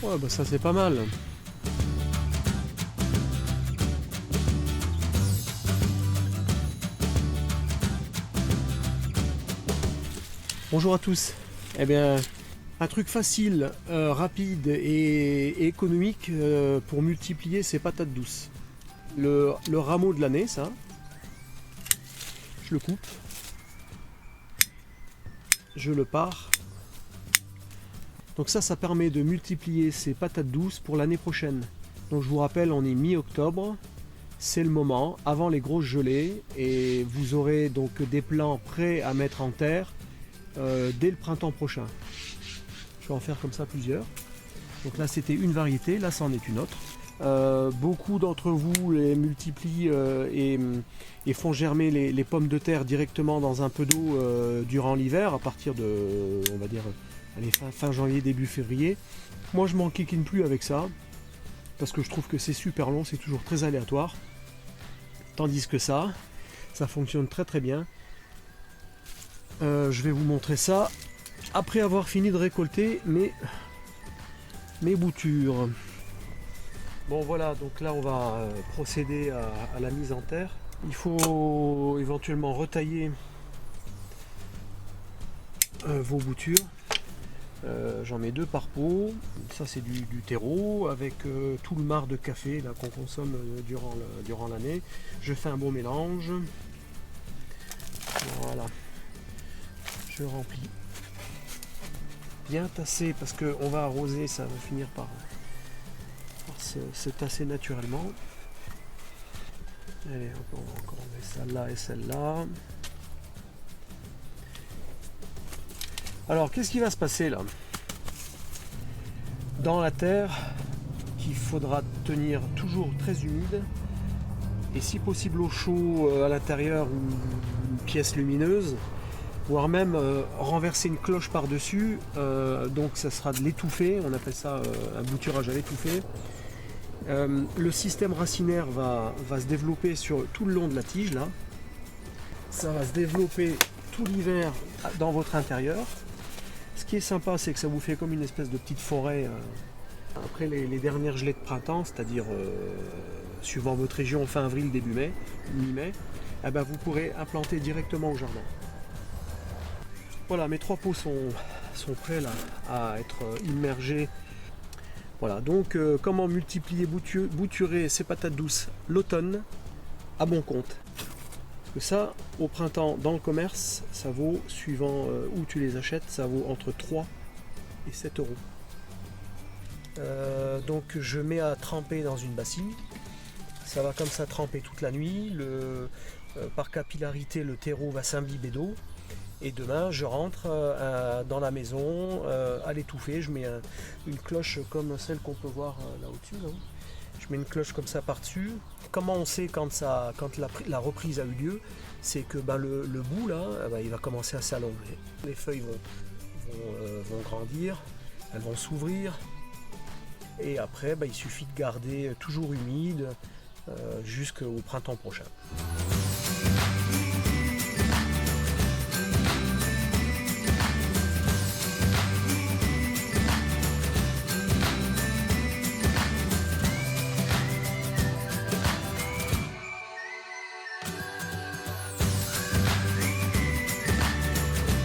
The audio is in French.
Ouais, bah ça c'est pas mal. Bonjour à tous. Eh bien, un truc facile, rapide et économique pour multiplier ces patates douces. Le rameau de l'année, ça. Je le coupe. Je le pare. Donc ça permet de multiplier ces patates douces pour l'année prochaine. Donc je vous rappelle, on est mi-octobre. C'est le moment, avant les grosses gelées. Et vous aurez donc des plants prêts à mettre en terre dès le printemps prochain. Je vais en faire comme ça plusieurs. Donc là c'était une variété, là c'en est une autre. Beaucoup d'entre vous les multiplient et font germer les pommes de terre directement dans un peu d'eau durant l'hiver, à partir de, on va dire, allez, fin janvier, début février. Moi je m'enquiquine plus avec ça, parce que je trouve que c'est super long, c'est toujours très aléatoire. Tandis que ça fonctionne très très bien. Je vais vous montrer ça après avoir fini de récolter mes boutures. Bon voilà, donc là on va procéder à la mise en terre. Il faut éventuellement retailler vos boutures. J'en mets 2 par pot. Ça c'est du terreau avec tout le marc de café là, qu'on consomme durant l'année. Je fais un bon mélange. Voilà. Je remplis bien tassé parce qu'on va arroser, ça va finir par se tasser naturellement. Allez, on va encore enlever celle-là et celle-là. Alors, qu'est-ce qui va se passer là? Dans la terre, qu'il faudra tenir toujours très humide, et si possible au chaud à l'intérieur ou une pièce lumineuse, voire même renverser une cloche par-dessus, donc ça sera de l'étouffer, on appelle ça un bouturage à l'étouffer. Le système racinaire va se développer sur tout le long de la tige là. Ça va se développer tout l'hiver dans votre intérieur. Ce qui est sympa, c'est que ça vous fait comme une espèce de petite forêt après les dernières gelées de printemps, c'est-à-dire suivant votre région fin avril, début mai, mi-mai, eh ben, vous pourrez implanter directement au jardin. Voilà, mes 3 pots sont prêts là, à être immergés. Voilà, donc comment multiplier, bouturer ces patates douces l'automne à bon compte. Parce que ça, au printemps, dans le commerce, ça vaut, suivant où tu les achètes, ça vaut entre 3 et 7 euros. Donc je mets à tremper dans une bassine. Ça va comme ça tremper toute la nuit. Par capillarité, le terreau va s'imbiber d'eau. Et demain, je rentre dans la maison à l'étouffer. Je mets une cloche comme celle qu'on peut voir là au-dessus. Là. Je mets une cloche comme ça par-dessus. Comment on sait quand la reprise a eu lieu? C'est que le bout, là, il va commencer à s'allonger. Les feuilles vont grandir, elles vont s'ouvrir. Et après, il suffit de garder toujours humide jusqu'au printemps prochain.